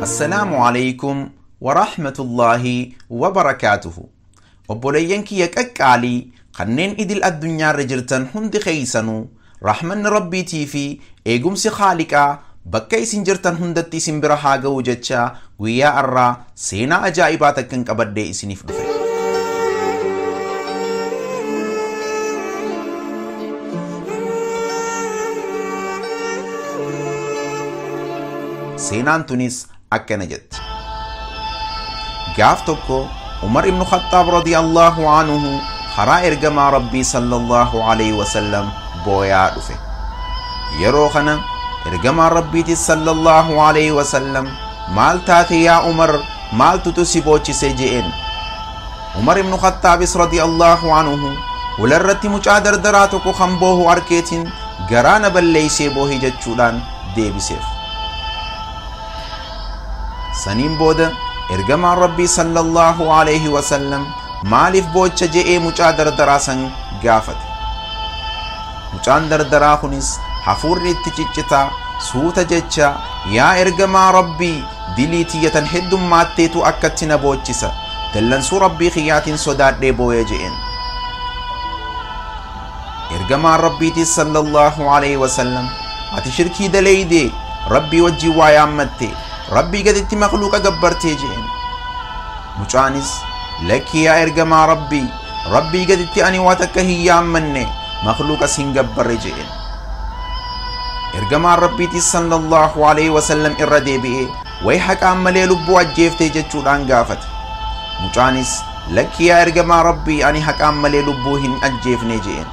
السلام عليكم ورحمة الله وبركاته. وبولينك يكك علي قنين إدل الدنيا رجلتن هند خيسانو رحمن ربي تيفي إيقوم سخالكا بكي سنجرتن هندتي سنبرحاقا وجدشا ويا الرا سينا أجائباتك كنك أبدي إسنف دفع. سينان تونس أكنجت قاف توكو عمر بن الخطاب رضي الله عنه خرا إرقما ربي صلى الله عليه وسلم بويا دفه يروخنا إرقما ربي صلى الله عليه وسلم مال تاتي يا عمر مال تتسيبوچ سجئن عمر بن الخطاب رضي الله عنه ولرت مجادر دراتكو خنبوه أركيتين غران بلليسي بوهي جتشولان ديبسيف سنين بودا إرقما ربي صلى الله عليه وسلم مالف بوچ جئے مچادر دراسن گافت مچاندر دراخنس حفور اتچچتا سوت جچا يا إرقما ربي دليتية حدم ماتيتو أكتنا بوچسا دلنسو ربي خياتين صداد دي بويا جئن إرقما ربي صلى الله عليه وسلم أتشركي دلي دي ربي وجي ويامتي ربي قد اتي مخلوقا قبرتي جئن مچانس لك يا إرقما ربي قد اتي أني واتك هي مني مخلوقا سنقبر جئن إرقما ربي صلى الله عليه وسلم إردي بئي ويحك عمالي لبو أجيفتي جتشودان قافت مچانس لك يا إرقما أني حك عمالي لبوهن أجيفني جئن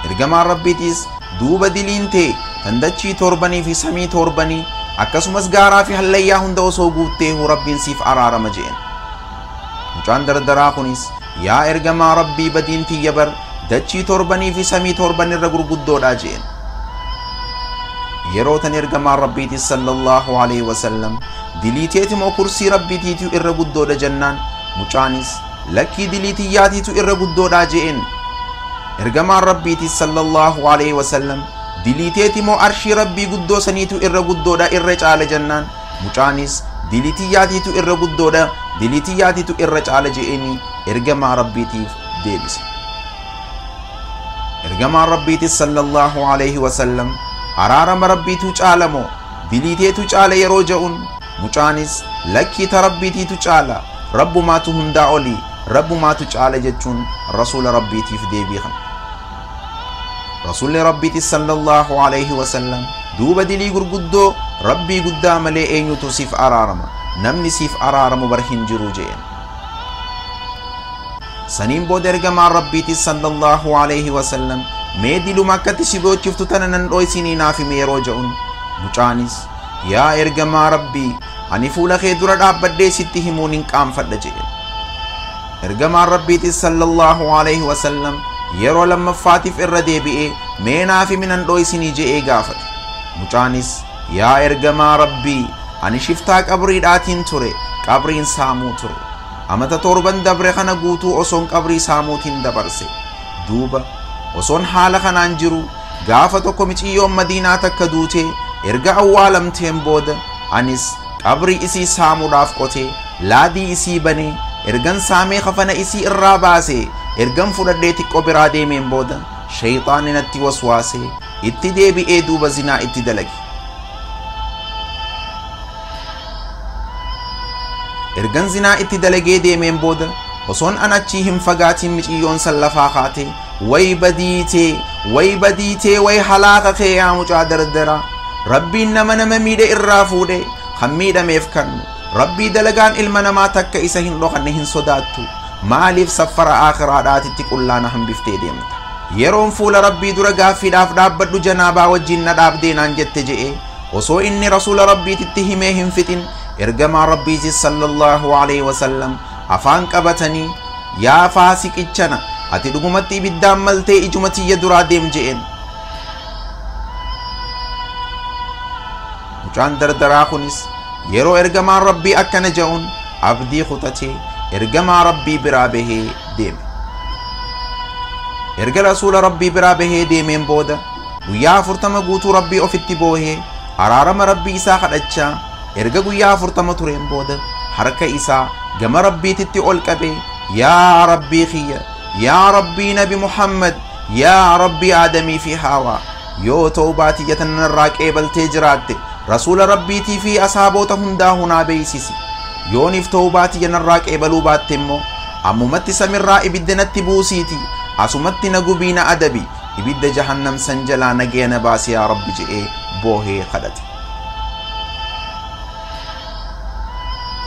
إرقما ربي تيس دوب دلين تي تندچي توربني في سمي توربني akkasumas gaaraa fi hallayyaa hunda osoo guuttee rabbiin siif araarama jeen mucaan dardaraa kunis yaa ergamaa rabbii badiin tiyya bar dachii torbanii fi samii torban irra gurguddoodha jeen yeroo tan ergamaa rabbiiti sallallahu alaihi wasallam diliiteeti moo kursii rabbiitiitu irra guddoodha jennaan mucaanis lakkii diliitiyyaatiitu irra guddoodha jeen ergamaa rabbiiti sallallahu alaihi wasallam دليتيتي مو أرشي ربي قدو سنيتو إرى قدو دا إرى چال جنان مچانيس دليتياتيتو إرى قدو دا دليتياتيتو إرى چال جئني إرغما ربي تيف ديبس إرغما ربي تي صلى الله عليه وسلم أرارم ربي تو چالمو دليتيتو چال يرو جئن مچانيس لكي تربي تيتو چال رب ما تو هندا أولي رب ما تو چال جچون رسول ربي تيف ديبيخن رسول ربي صلى الله عليه وسلم دوب دلي غرغدو ربي قدام لي اينو توصف ارارما نمني سيف ارارما برهن جروجين سنين بودرغ مع ربي صلى الله عليه وسلم ميدلو مكة سيبو چفتو تننن روي سيني نافي ميروجون مچانيس يا ارغما ربي اني فولا خيدور دابدي ستي همونين قام فدجين ارغما ربي صلى الله عليه وسلم yeroo lammaffaatiif irra deebi'ee meenaa fi minan dho'isinii je'ee gaafate mucaanis yaa ergamaa rabbii ani shiftaa qabriidhaatiin ture qabriin saamuu ture amata torban dabre kana guutuu osoon qabrii saamuutiin dabarse duuba osoon haala kanaan jiru gaafa tokko miciyyoon madiinaa takka duutee erga awwaalamteen booda anis qabrii isii saamuudhaaf qotee laadii isii banee ergan saamee kafana isii irraa baasee ergan fudhadhee xiqqoo biraa deemeen booda shayxaanni natti waswaasee itti deebi'ee duuba zinaa itti dalage ergan zinaa itti dalagee deemeen booda osoon an achii hin fagaatiin miciyyoon san lafaa kaatee way badiitee way halaaka kee yaa mucaa dardara rabbiin nama miidhe irraa fuudhe kan miidhameef kannu rabbii dalagaan ilma namaa takka isa hin dhokanne hin sodaattu maaliif saffara aakhiraadhaatitti qullaana hambiftee deemta yeroon fuula rabbii dura gaaffiidhaaf dhaabbadhu janaabaa wajjin na dhaabdee naan jette je'e osoo inni rasuula rabbiititti himee hin fixin ergamaa rabbiiti sallallahu alaihi wasallam afaan qabatanii yaa faasiqichana ati dhugumatti ibiddaan maltee ijuma tiyya duraa deem je'en mucaan dardaraa kunis yeroo ergamaan rabbii akkana je'uun abdii kutatee ergamaa rabbii biraa bahee deeme erga rasuula rabbii biraa bahee deemeen booda guyyaa 40 guutuu rabbii ofitti boohee araarama rabbii isaa kadhachaa erga guyyaa 40 tureen booda harka isaa gama rabbiititti ol qabee yaa rabbii kiyya yaa rabbii nabi Muhammad yaa rabbii Aadamii fi Haawaa yoo tawbaa tiyyatan irraa qeebaltee jiraatte rasuula rabbiitii fi asaaboota hundaa hunaa beeksisi yooniif tawbaa tiyyan irraa qeebaluu baatte immoo ammumatti samirraa ibidda natti buusiiti asumatti na gubii na adabi ibidda jahannam san jalaa nagaya na baasi yaa rabbi jedhee boohee kadhate.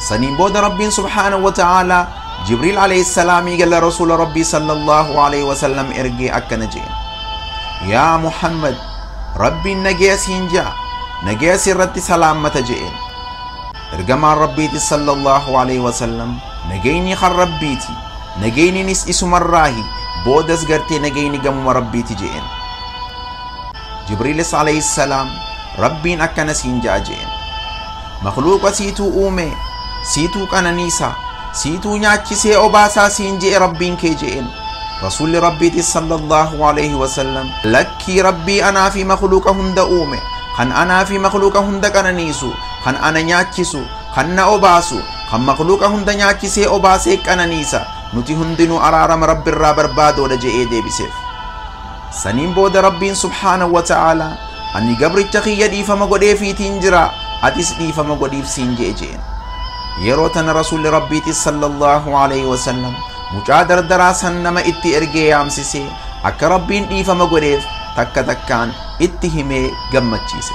saniin booda rabbiin subhaanahu wa ta'aalaa jibriil alayhi salaamii gala rasuula rabbii sallallahu alayhi wasallam ergee akkana jedhe yaa Muhammad rabbiin nagaya siin jaa nagaya sirratti salaammata jedheen. ergamaan rabbiiti sallallahu alayhi wasallam nagayni kan rabbiiti nagayninis isumarraahi boodas gartee nagayni gamuma rabbiiti jedheen. jibriilis alayhi salaam rabbiin akkana siin jaa jedheen makhluuqa siituu uume siituu qananiisa siituu nyaachisee obaasaa siin jedhe rabbiin kee jedheen. rasuulli rabbiiti sallallahu alayhi wasallam lakkii rabbii anaa fi makhluuqa hunda uume kan anaa fi makhluuqa hunda qananiisu kan ana nyaachisu kan na obaasu kan makhluuqa hunda nyaachisee obaasee qananiisa nuti hundinuu araarama rabbiirraa barbaadoodha jedhee deebiseef. saniin booda rabbiin subhaanahu wa ta'aalaa ani gabricha kiyya dhiifama godheefiitiin jira atis dhiifama godhiif siin jedheen. yeroo tana rasuulli rabbiiti sallallahu alayhi wasallam mucaa dardaraa san nama itti ergee yaamsisee akka rabbiin dhiifama godheef takka takkaan itti himee gammachiise.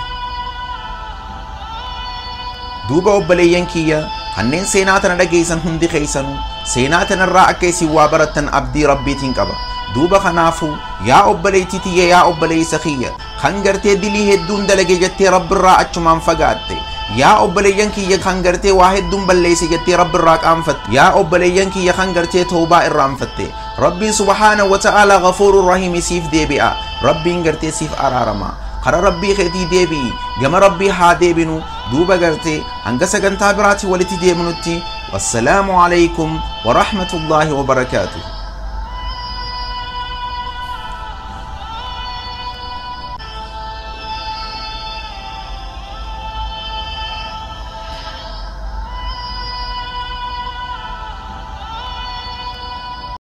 duuba obboleeyyan kiyya kanneen seenaa tana dhageessan hundi keessanuu seenaa tanarraa akka isin waa barattan abdii rabbiitiin qaba. duuba kanaafuu yaa obboleettii tiyya yaa obboleessa kiyya kan gartee dilii hedduun dalage jettee rabbirraa achumaan fagaatte yaa obboleeyyan kiyya kan gartee waa hedduun balleesse jettee rabbirraa qaanfatte yaa obboleeyyan kiyya kan gartee tawbaa irraanfatte rabbiin subhaanahu wa ta'aalaa ghafuurur rahiim siif deebi'a rabbiin gartee siif araarama kara rabbii keetii deebi'i gama rabbii haa deebinu duuba gartee hanga sagantaa biraatti walitti deemnutti wassalaamu alaykum wa rahmatullaahi wa barakaatuh.